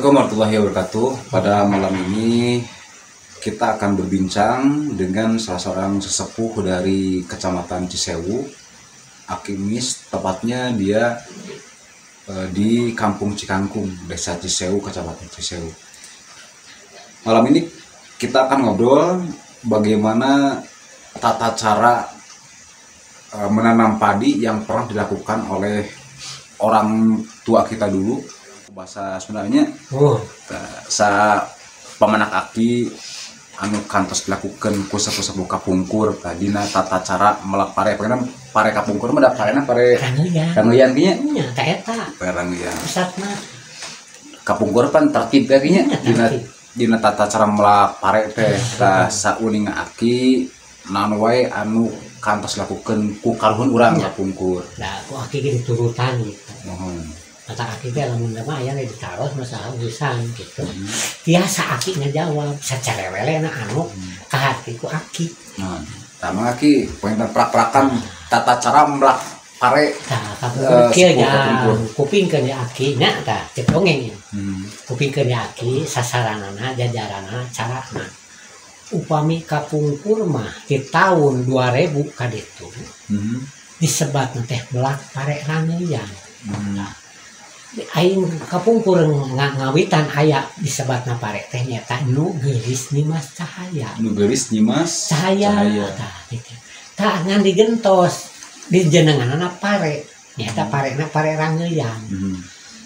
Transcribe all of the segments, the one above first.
Assalamualaikum warahmatullahi wabarakatuh. Pada malam ini kita akan berbincang dengan salah seorang sesepuh dari Kecamatan Cisewu, Akimis. Tepatnya dia di Kampung Cikangkung, Desa Cisewu, Kecamatan Cisewu. Malam ini kita akan ngobrol bagaimana tata cara menanam padi yang pernah dilakukan oleh orang tua kita dulu. Bahasa sebenarnya sa pamanak aki anu kantos dilakukan kusa-kusa buka pungkur tadina tata cara melak pare pengen pare kapungkur mah da parena pare ranguyan kinya nya ta eta pare ranguyan pusatna kapungkur pan tertib kinya dina tata cara melak pare teh ka sauning aki naon wae anu kantos dilakukan ku kaluhun urang kapungkur da ku aki ge diturutan gitu mohon kata aki teh lamun mah aya ditaros masalah urusan gitu. Biasa aki ngajawab secara welena anu ka hati ku aki. Nah, tama aki poin prak-prakan tata cara melak pare tah ka kieu ya kupingkeun ya aki nya tah cek dongeng ya. Kupingkeun ya aki sasaranana jajaranna carana. Upami kapungkur mah di tahun 2000 ka ditu. Disebatna teh melak pare raneuyan. Aing kapungkur ngawitan aya disebatna pare teh nyata nu geulis Nimas Cahaya. Nu geulis Nimas Cahaya. Tah gitu. Tah ngan digentos di jenenganna pare. Nyata parena pare raneuyan.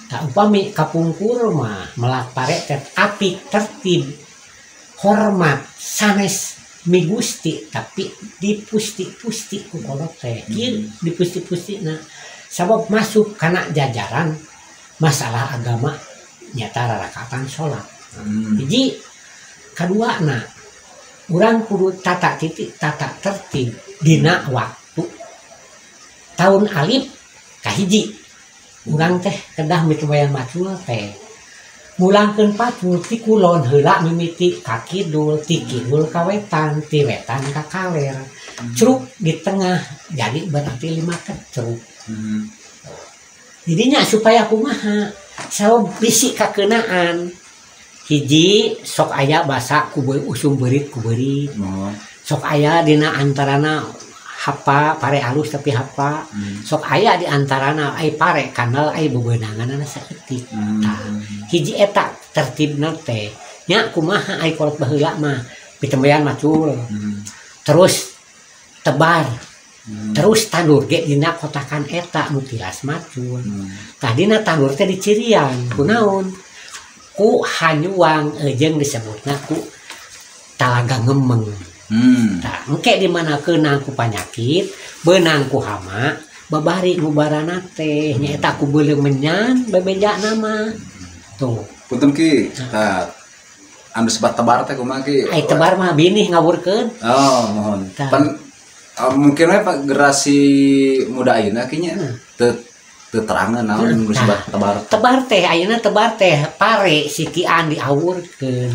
Tah upami kapungkur mah melak pare teh apik tertib hormat sanes migusti tapi dipusti-pusti ku kolot teh. Kieu dipusti-pustina sabab masuk kana jajaran masalah agama nyata rarakatan sholat. Jadi kedua urang kudu tata titik tata tertib dina waktu tahun alif kahiji urang teh kedah mitubayan macul teh mulangkeun pacul ti kulon heula mimiti ka kidul ti kidul ka wetan ti wetan ka kaler cruk di tengah jadi berarti 5 kecruk. Jadinya supaya kumaha sabab bisi kakenaan hiji sok aya basa ku usum beurit ku beurit sok aya dina antarana hapa pare halus tapi hapa sok aya di antarana ai pare kanal ai bebeunanganna saeutik hiji eta tertibna teh nya kumaha ai kolot baheula mah pitembean macul terus tebar terus tandur ge dina kotakan eta nu tilas macul tah dina tandur teh dicirian kunaon ku hanyuang jeung disebutna ku talaga ngemeng tah engke di mana keunang ku panyakit beunang ku hama babari ngubarana teh nya eta ku beuleung menyan babejana mah tuh punten ki tah anu sebat tebar teh kumaha ki ai tebar mah binih ngawurkeun mohon pan mungkin Pak generasi muda ayeuna kinya teu terangan naon nu sebat tebar teh ayeuna tebar teh pare sikian diawurkeun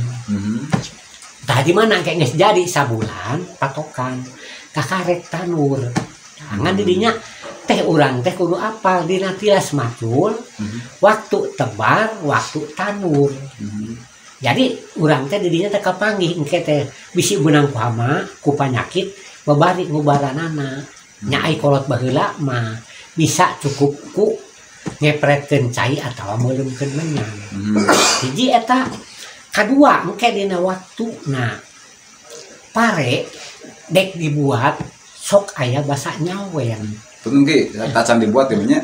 tah di mana kayak geus jadi sabulan patokan kakarek tanur ngan didinya teh urang teh kudu apal dina tilas macul waktu tebar waktu tanur jadi urang teh didinya teh kapanggih engke teh bisi beunang ku hama ku panyakit babari ngubaranana nya ai kolot baheula mah bisa cukup ku ngepretkeun cai atawa meuleumkeun menyan hiji eta kadua engke dina waktuna pare dek dibuat sok aya basa nyawen punten ki tacan dibuat ya nya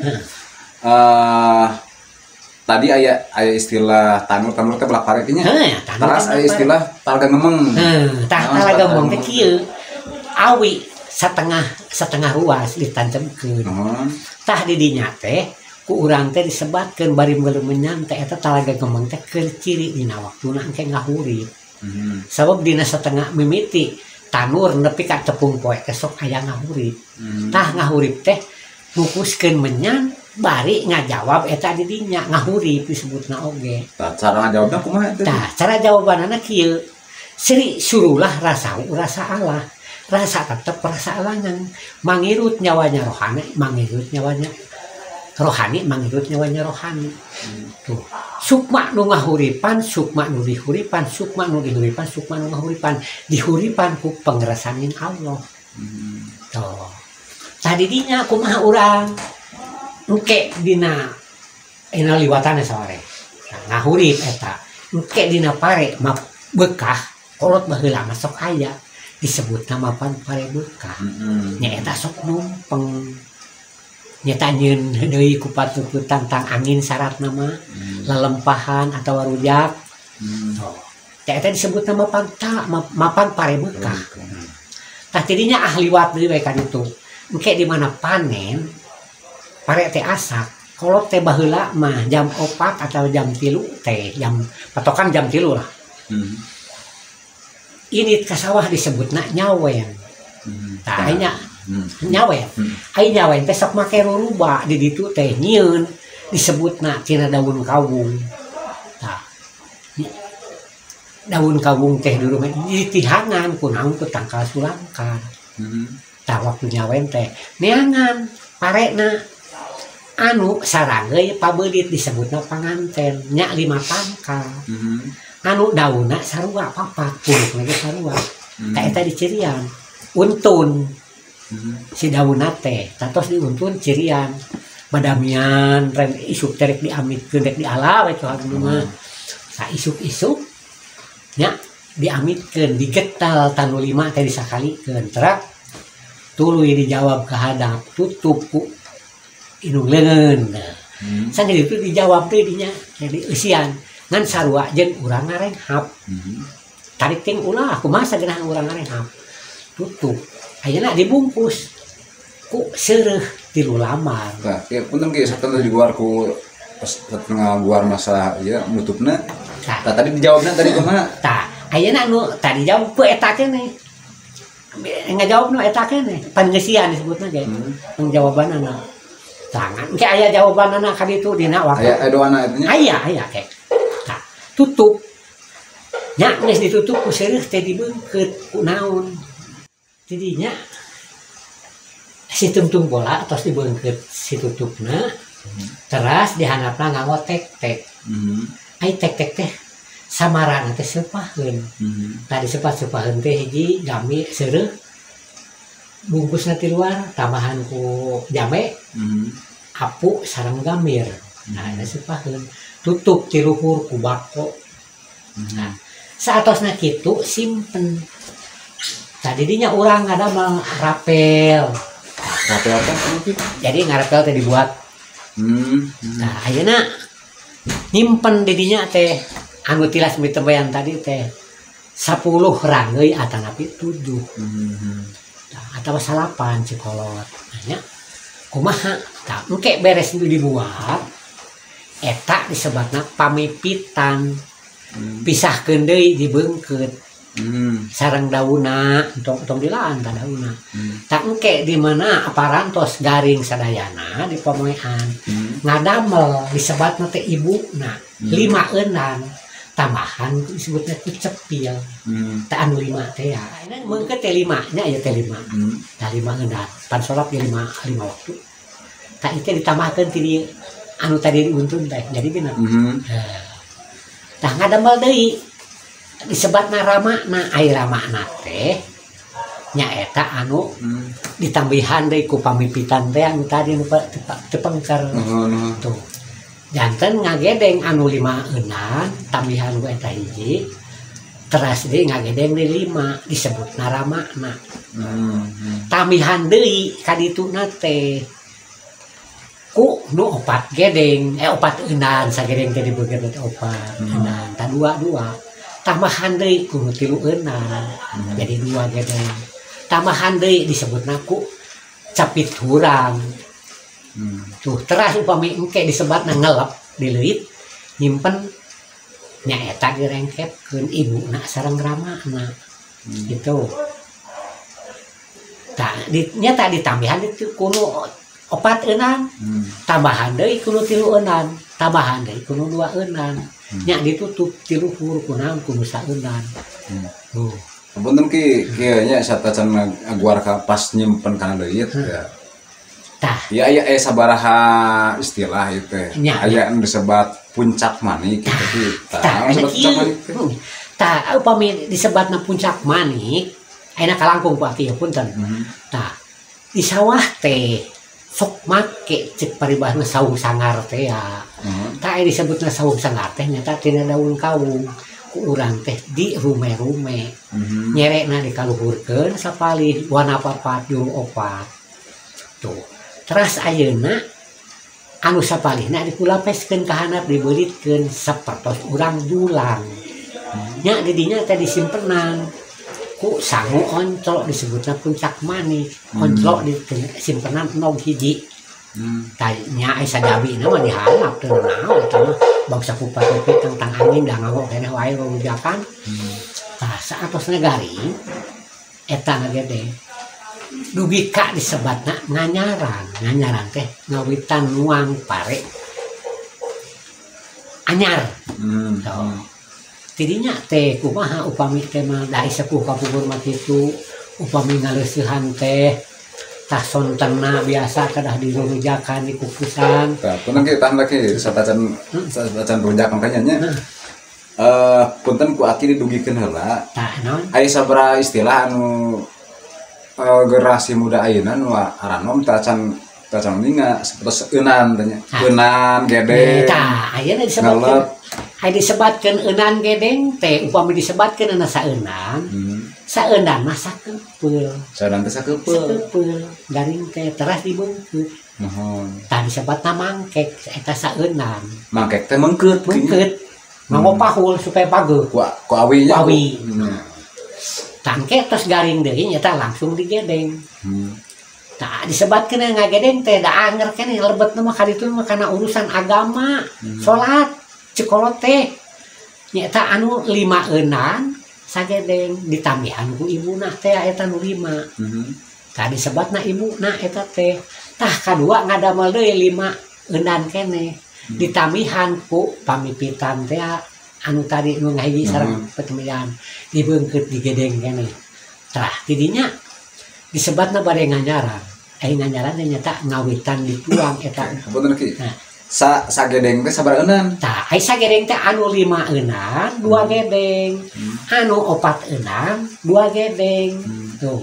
tadi aya istilah tanur teh belak pare kinya taras aya istilah talaga ngemeng talaga ngemeng teh kieu awi setengah ruas ditancemkeun tah di dinya teh ku urang teh disebatkeun bari meuleum menyan teh eta talaga ngemeng teh keur ciri dina waktuna engke ngahurip sabab dina setengah mimiti tanur nepi ka tepung poe teh sok aya ngahurip tah ngahurip teh ngukuskeun menyan bari ngajawab eta di dinya ngahurip disebutna oge tah cara ngajawabna kumaha teh tah cara jawabanana kieu seri surulah rasa Allah rasa tetap rasa alangan mangirut nyawanya rohani mangirut nyawanya rohani manghirup nyawanya rohani. Tuh sukma nu ngahuripan, sukma nu dihuripan, sukma nu dihuripan, sukma nu ngahuripan, dihuripan ku pengeresanin Allah. Tuh tadi dinya kumaha urang engke dina liwatana sore ngahurip eta engke dina pare mah bekah kolot baheula mah sok aya disebut nama pan pare bekah nya eta sok numpeng nyata nyeun deui ku patutur tentang angin syarat nama lelempahan atau rujak. Eta disebut nama panta mapan pare bekah. Tah tidinya ahli wat deui we ka ditu. Engke di mana panen pare teh asak. Kolot teh baheula mah jam 4 atau jam 3 teh jam patokan jam 3 lah. Ini ka sawah disebutna nyawen. Tah nya nyawen ai nyawen teh sok make ruruba di ditu teh nyieun disebutna tina daun kawung. Tah daun kawung teh dulu ditihangan ku naon ku tangkal sulangkan. Tah waktu nyawen teh neangan parena anu saranggeui pabelit disebutna panganten nya 5 tangkal. Anu daunna sarua papat puluh lagi sarua. Tah eta dicirian untun. Si daunna teh tatos diuntun cirian badamian ren isuk terek diamitkeun rek diala we cohan mah sa isuk-isuk nya diamitkeun digetal tanu 5 teh disakalikeun terak tuluy dijawab ka hadap tutup ku inung leungeun. Sanggeus itu dijawab deui dinya jadi eusian ngan sarua jeung urang ngarenghap. Tarik ting ulah kumaha sageunah urang ngarenghap tutup ayeuna dibungkus ku seureuh tilu lamar. Nah, ya punten ge sateuna di luar ku tengah luar masalah ya nutupna. Tah tadi dijawabna tadi kumaha? Tah ayeuna anu tadi jawab ku eta keneh. Ngajawabna eta keneh, pangeusian disebutna ge. Pangjawabanana. Tangan ge aya jawabanana ka ditu dina waktu. Aya doana eta nya? Aya teh. Tah tutup. Nya geus ditutup ku seureuh teh dibeungkeut ku naon? Jadinya si tungtung bola terus dibeungkeut si tutupna teras dihandapna nganggo tek-tek. Ai tek-tek teh samaran teh sepaheun. Tadi sepaheun teh hiji gami seureuh bungkusna ti luar tambahan ku jame apu sareng gamir. Nah eta sepaheun tutup ti luhur ku bako. Nah saatosna kitu simpen. Tadi dinya urang ngadamel rapel. Rapel apa? Jadi ngarapel teh dibuat. Nah ayeuna nyimpen di dinya teh anu tilas mitebayan tadi teh 10 ranggeuy atanapi 7. Nah, atawa 8 cikolot. Nya kumaha? Tah engke beres itu dibuat eta disebutna pamipitan. Pisahkeun deui dibeungkeut. Sarang dauna tong dilaan ka dauna. Tak engke di mana aparantos garing sadayana di pamoean ngadamel disebatna teh ibuna 5 eunan tambahan disebutna ku cepil. Teh anu 5 teh ya. Meungkeut teh 5 nya aya teh 5. Tah 5 eunan pan salat ge 5 waktu. Tah ieu ditambahkeun ti dieu anu tadi diuntun teh jadi bener. Tah ngadamel deui disebatna ramakna ai ramakna teh nyaeta anu ditambihan deui ku pamipitan teh anu tadi nu tepengker tuh janten ngagedeng anu 5 eunan tambihan ku eta hiji teras deui ngagedeng deui 5 disebutna ramakna. Tambihan deui ka dituna teh ku nu 4 gedeng 4 eunan sagedeng teh dibeugkeun 4 eunan tah 2 tambahan deui ku 3 eunan jadi 2 gedeng tambahan deui disebutna ku capit hurang. Tuh teras upami engke disebatna ngelep di leuit nyimpen nyaeta direngkepkeun ibuna sareng ramakna gitu. Tah nyata ditambihan itu kuno 4 eunan tambahan deui kuno 3 eunan tambahan deui kuno 2 eunan nya ditutup ti luhur kunaon kuno 3 eunan. Punten ki kieu nya satacan ngaguar ka pas nyimpen kana leuit ya. tah ya sabaraha istilah itu nya aya anu disebat puncak manik tapi tah disebut puncak manik tah upami disebatna puncak manik ayeuna kalangkung ku aki punten tah di sawah teh sok make cek paribahna saung sangar teh ya tah aya disebutna saung sangar teh nyata tina daun kawung ku urang teh di rume-rume nyerekna dikaluhurkeun sapalih warna papat jeung opat tuh terus ayeuna anu sapalihna dikulapeskeun ka handap dibeuritkeun sapertos urang julang nya di dinya teh disimpenan ku sangu onclok disebutna puncak manik onclok disimpenan enog hiji tanya aya sajabina mah dihandap teu naon eta mah bangsa kupat tentang angin da nganggo keneh wae rujakan tah saatosna garing eta na gede dugi ka disebatna nganyaran teh ngawitan nuang pare anyar tidinya teh kumaha upami teh mah dari sepuh kapungkur mah kitu upami ngaleuseuhan teh tah sontenna biasa kadah dirujakan dikukusan tah punten ki tahan lagi satacan rujakan kanya nya punten ku aki didugikeun heula tah naon aya sabaraha istilah anu generasi muda ayeuna nu aranom tacan ninga sapertos eunan tanya eunan gede tah ayeuna disebatkeun eunan gedeng teh upami disebatkeun ana saeunan saeunan mah sakeupel saeunan teh sakeupel garing teh teras dibeungkeut mohon tah disebatna mangkek eta saeunan mangkek teh meungkeut nganggo pahul supaya pageuh ku awinya awi tangke terus garing deui nyata langsung digedeng tah disebatkeun ngagedeng teh da anger keneh lebetna mah kaditu mah kana urusan agama salat cikolot teh nyata anu 5 eunan sagedeng ditambihan ku ibuna teh eta nu 5 tah disebatna ibuna eta teh tah kadua ngadamel deui 5 eunan keneh ditambihan ku pamipitan teh anu tadi nu ngahiji sareng petembihan dibeungkeut digedeng keneh tah tidinya disebatna bade nganyaran nganyaran teh nyata ngawitan dituang eta punten ki sagedeng teh sabaraha eunan tah ai sagedeng teh anu 5 eunan 2 gedeng anu 4 eunan 2 gedeng tuh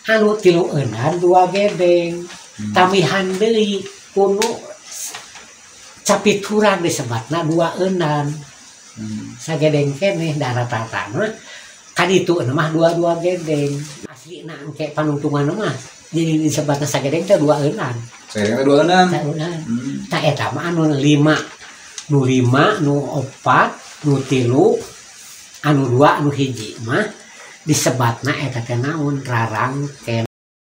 anu 3 eunan 2 gedeng tambihan deui kudu capiturang disebatna 2 eunan sagedeng keneh rata-rata mah kaditu mah 2 gedeng aslina engke panungtungan mah jadi disebatna sagedeng teh 2 eunan sagedeng teh 2 eunan tah eta mah anu 5 nu 4 nu 3 anu 2 anu hiji mah disebatna eta teh naon rarang